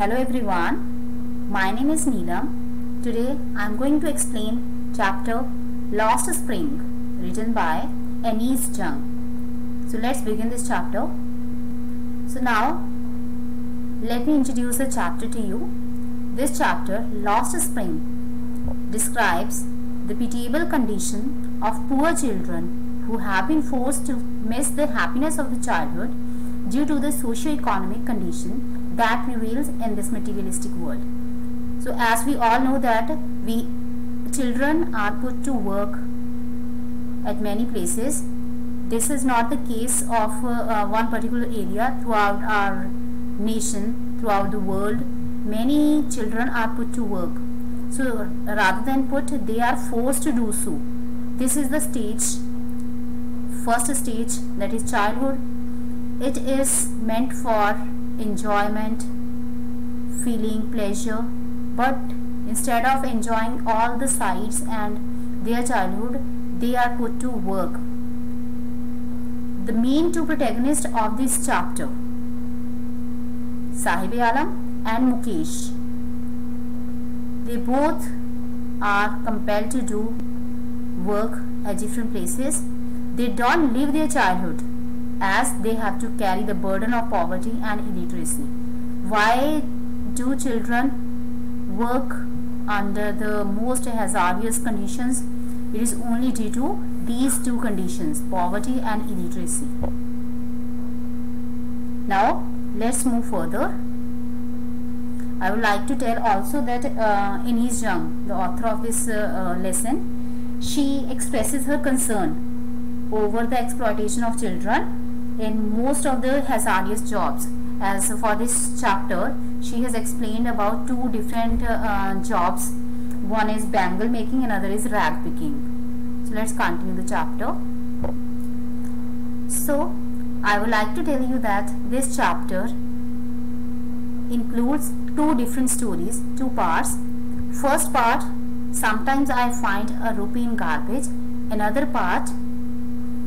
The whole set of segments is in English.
Hello everyone, my name is Neelam. Today I am going to explain chapter Lost Spring written by Anise Jung. So let's begin this chapter. So now let me introduce the chapter to you. This chapter, Lost Spring, describes the pitiable condition of poor children who have been forced to miss the happiness of the childhood due to the socio-economic condition that prevails in this materialistic world. So as we all know that children are put to work at many places. This is not the case of one particular area. Throughout our nation, throughout the world, many children are put to work. So rather than put, they are forced to do so. This is the first stage, that is childhood. It is meant for enjoyment, feeling pleasure, but instead of enjoying all the sides and their childhood, they are put to work. The main two protagonists of this chapter, Sahib-e-Alam and Mukesh, they both are compelled to do work at different places. They don't live their childhood, as they have to carry the burden of poverty and illiteracy. Why do children work under the most hazardous conditions? It is only due to these two conditions, poverty and illiteracy. Now let's move further. I would like to tell also that Anise Jung, the author of this lesson, she expresses her concern over the exploitation of children in most of the hazardous jobs. As for this chapter, she has explained about two different jobs. One is bangle making, another is rag picking. So let's continue the chapter. So I would like to tell you that this chapter includes two different stories, two parts. First part, sometimes I find a rupee in garbage. Another part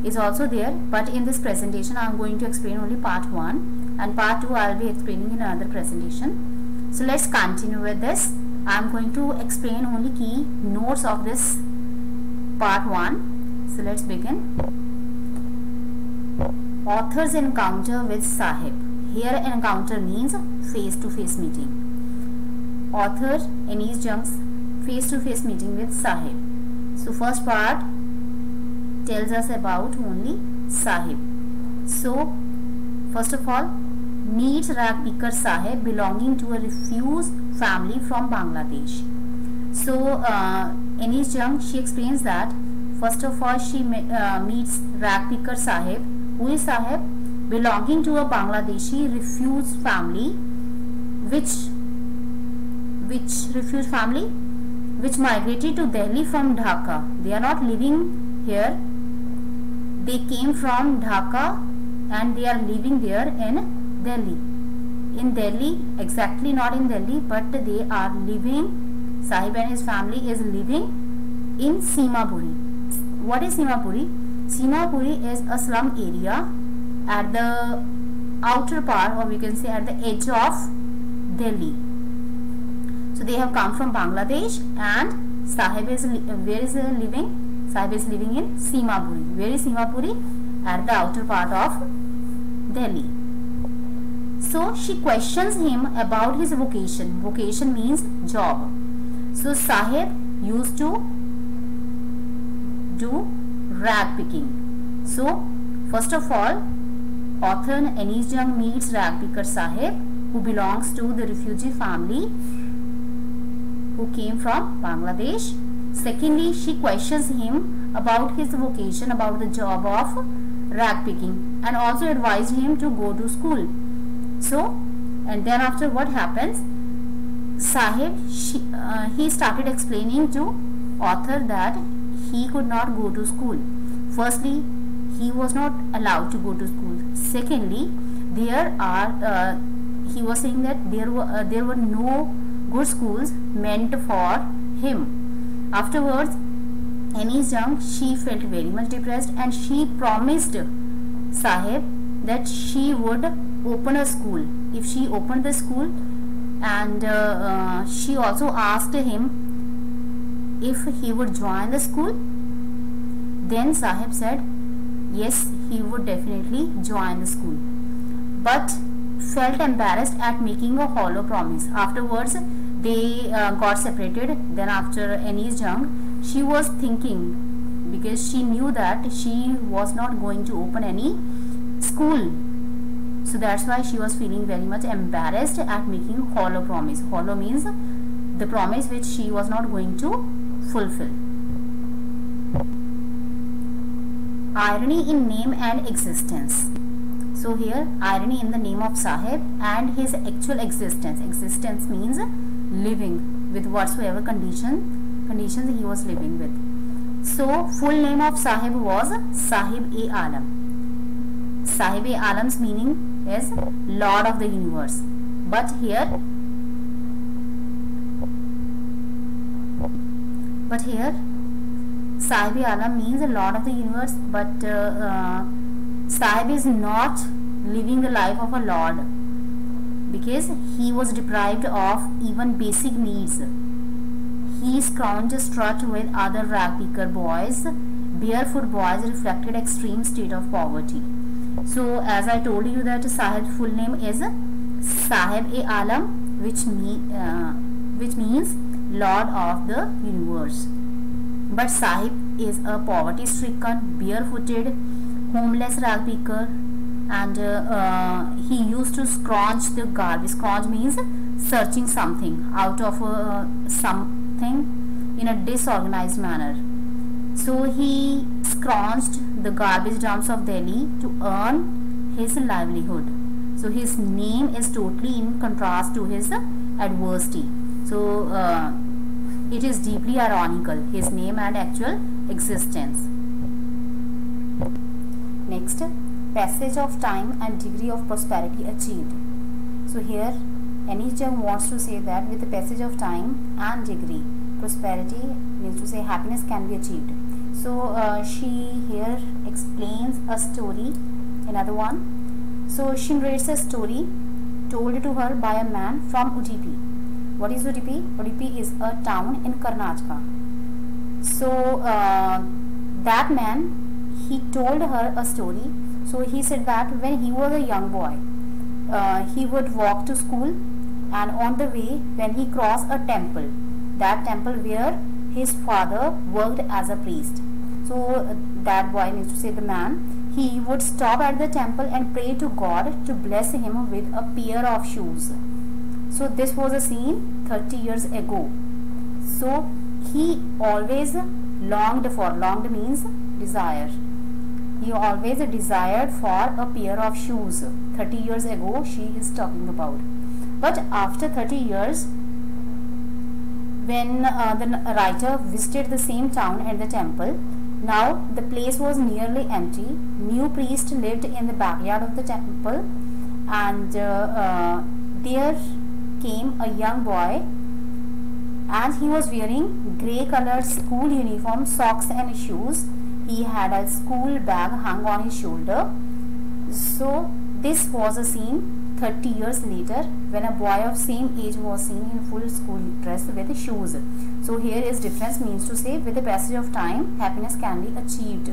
is also there, but in this presentation I am going to explain only part 1, and part 2 I will be explaining in another presentation. So let's continue with this. I am going to explain only key notes of this part 1. So let's begin. Author's encounter with Sahib. Here encounter means face-to-face meeting. Author Anise Jung's face-to-face meeting with Sahib. So first part tells us about only Sahib. So first of all, meets rag picker Sahib belonging to a refugee family from Bangladesh. So Anise Jung, she explains that first of all she meets rag picker Sahib. Who is Sahib? Belonging to a Bangladeshi refugee family. Which refugee family? Which migrated to Delhi from Dhaka. They are not living here. They came from Dhaka and they are living there in Delhi. In Delhi, exactly not in Delhi, but they are living, Sahib and his family is living in Simapuri. What is Simapuri? Simapuri is a slum area at the outer part, or we can say at the edge of Delhi. So they have come from Bangladesh, and Sahib is, where is he living? Sahib is living in Simapuri. Where is Simapuri? At the outer part of Delhi. So she questions him about his vocation. Vocation means job. So Sahib used to do rag picking. So first of all, author Anise Jung meets rag picker Sahib, who belongs to the refugee family who came from Bangladesh. Secondly, she questions him about his vocation, about the job of rag picking, and also advised him to go to school. So, and then after what happens? Sahib, he started explaining to author that he could not go to school. Firstly, he was not allowed to go to school. Secondly, he was saying that there were no good schools meant for him. Afterwards, Anise Jung, she felt very much depressed, and she promised Sahib that she would open a school. If she opened the school, and she also asked him if he would join the school. Then Sahib said yes, he would definitely join the school, but felt embarrassed at making a hollow promise. Afterwards they got separated. Then after Anis Jung, she was thinking, because she knew that she was not going to open any school, so that's why she was feeling very much embarrassed at making hollow promise. Hollow means the promise which she was not going to fulfill. Irony in name and existence. So here irony in the name of Sahib and his actual existence. Existence means living with whatsoever conditions he was living with. So full name of Sahib was Sahib-e-Alam. Sahib-e-Alam's meaning is Lord of the Universe. But here Sahib-e-Alam means Lord of the Universe, but Sahib is not living the life of a lord, because he was deprived of even basic needs. He scrounged strut with other rag-picker boys. Barefoot boys reflected extreme state of poverty. So as I told you that Sahib's full name is Sahib-e-Alam, which means Lord of the Universe. But Sahib is a poverty-stricken, barefooted, homeless rag-picker, and he used to scrounge the garbage. Scrounge means searching something out of something in a disorganized manner. So he scrounged the garbage dumps of Delhi to earn his livelihood. So his name is totally in contrast to his adversity. So it is deeply ironical, his name and actual existence. Next, passage of time and degree of prosperity achieved. So here Anis Jung wants to say that with the passage of time and degree, prosperity means to say happiness can be achieved. So she here explains a story, another one. So she narrates a story told to her by a man from Udupi. What is Udupi? Udupi is a town in Karnataka. So that man, he told her a story. So he said that when he was a young boy, he would walk to school, and on the way when he crossed a temple, that temple where his father worked as a priest. So that boy, means to say the man, he would stop at the temple and pray to God to bless him with a pair of shoes. So this was a scene 30 years ago. So he always longed means desire. He always desired for a pair of shoes. 30 years ago she is talking about. But after 30 years, when the writer visited the same town and the temple, now the place was nearly empty. New priest lived in the backyard of the temple, and there came a young boy, and he was wearing grey colored school uniform, socks and shoes. He had a school bag hung on his shoulder. So this was a scene 30 years later, when a boy of same age was seen in full school dress with shoes. So here is difference, means to say with the passage of time happiness can be achieved.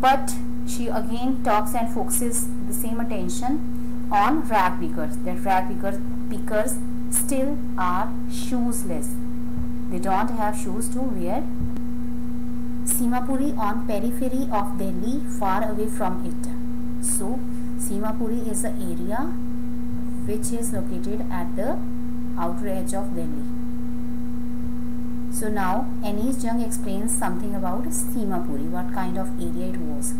But she again talks and focuses the same attention on rag pickers, that rag pickers still are shoeless. They don't have shoes to wear. Simapuri on periphery of Delhi, far away from it. So Simapuri is the area which is located at the outer edge of Delhi. So now Anis Jung explains something about Simapuri, what kind of area it was.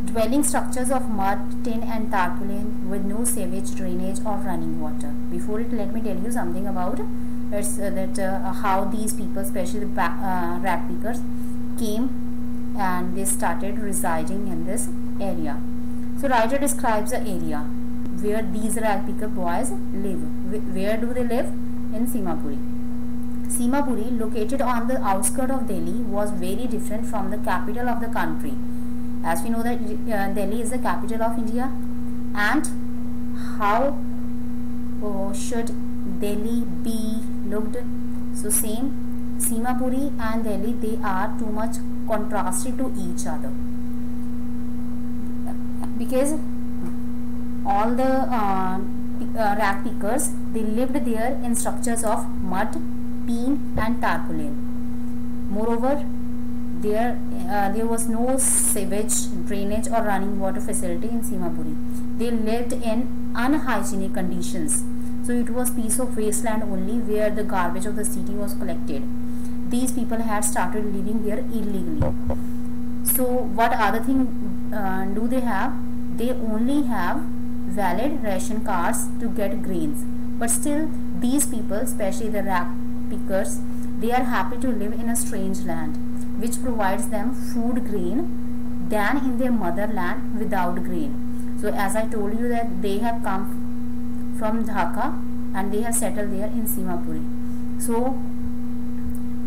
Dwelling structures of mud, tin and tarpaulin with no sewage, drainage or running water. Before it, let me tell you something about how these people, especially the rag pickers, came and they started residing in this area. So writer describes the area where these rag picker boys live. Where do they live? In Simapuri. Simapuri, located on the outskirts of Delhi, was very different from the capital of the country. As we know that Delhi is the capital of India, and how should Delhi be looked? So same, Simapuri and Delhi, they are too much contrasted to each other, because all the rag pickers, they lived there in structures of mud, peen and tarpaulin. Moreover, there was no sewage, drainage or running water facility in Simapuri. They lived in unhygienic conditions. So it was piece of wasteland only, where the garbage of the city was collected. These people had started living there illegally. So what other thing do they have? They only have valid ration cards to get grains. But still, these people, especially the rag pickers, they are happy to live in a strange land, which provides them food grain than in their motherland without grain. So as I told you that they have come from Dhaka and they have settled there in Simapuri. So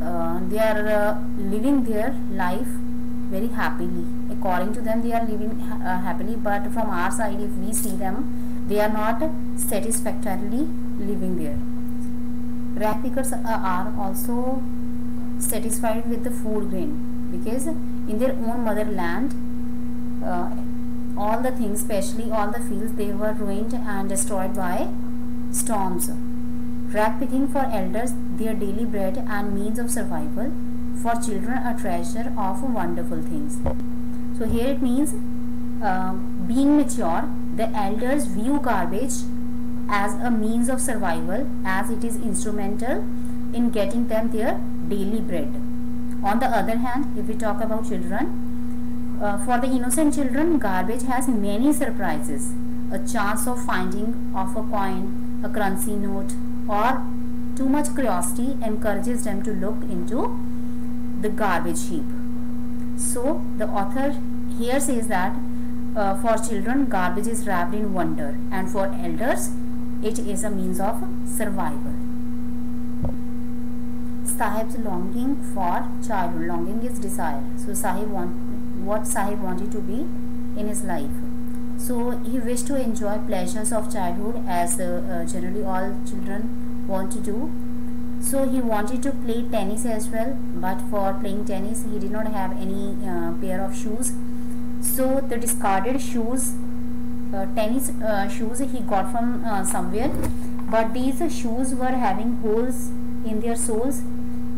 they are living their life very happily. According to them, they are living happily, but from our side, if we see them, they are not satisfactorily living there. Rag pickers are also satisfied with the food grain, because in their own motherland, all the things, especially all the fields, they were ruined and destroyed by storms. Rag picking for elders, their daily bread and means of survival. For children, a treasure of wonderful things. So here it means, being mature, the elders view garbage as a means of survival, as it is instrumental in getting them their daily bread. On the other hand, if we talk about children, for the innocent children, garbage has many surprises. A chance of finding of a coin, a currency note, or too much curiosity encourages them to look into the garbage heap. So the author here says that for children, garbage is wrapped in wonder, and for elders, it is a means of survival. Sahib's longing for childhood. Longing is desire. So what Sahib wanted to be in his life. So he wished to enjoy pleasures of childhood, as generally all children want to do. So he wanted to play tennis as well, but for playing tennis he did not have any pair of shoes. So the discarded shoes, tennis shoes, he got from somewhere, but these shoes were having holes in their soles,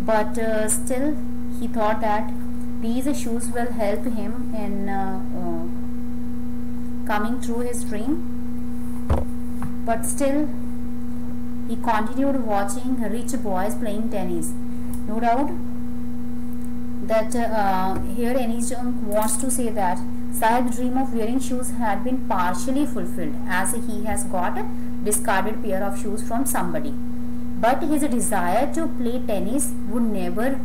but still he thought that these shoes will help him in coming through his dream. But still he continued watching rich boys playing tennis. No doubt that here Anees Jung wants to say that Sahib's dream of wearing shoes had been partially fulfilled, as he has got a discarded pair of shoes from somebody. But his desire to play tennis would never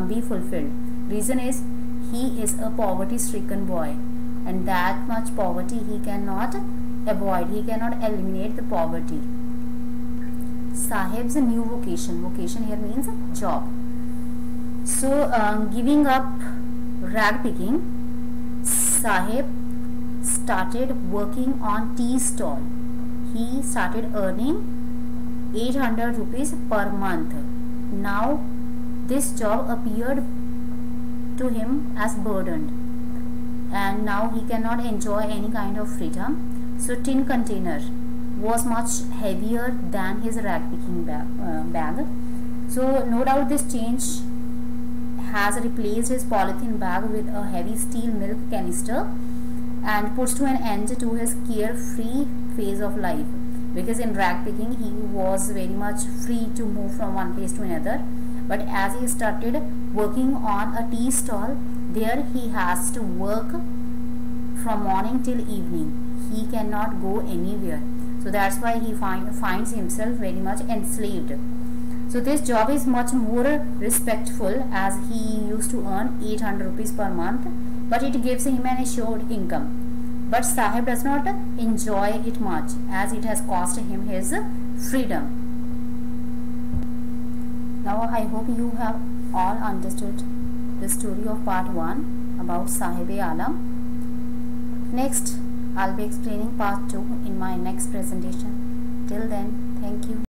be fulfilled. Reason is, he is a poverty-stricken boy, and that much poverty he cannot avoid. He cannot eliminate the poverty. Sahib's new vocation. Vocation here means job. So giving up rag picking, Sahib started working on tea stall. He started earning 800 rupees per month. Now this job appeared to him as burdened, and now he cannot enjoy any kind of freedom. So tin container was much heavier than his rag picking bag. So no doubt this change has replaced his polythene bag with a heavy steel milk canister, and puts to an end to his carefree phase of life, because in rag picking he was very much free to move from one place to another. But as he started working on a tea stall, there he has to work from morning till evening. He cannot go anywhere. So that's why he finds himself very much enslaved. So this job is much more respectful, as he used to earn 800 rupees per month, but it gives him an assured income. But Sahib does not enjoy it much, as it has cost him his freedom. Now I hope you have all understood the story of part 1 about Sahib-e-Alam. Next, I'll be explaining part 2 in my next presentation. Till then, thank you.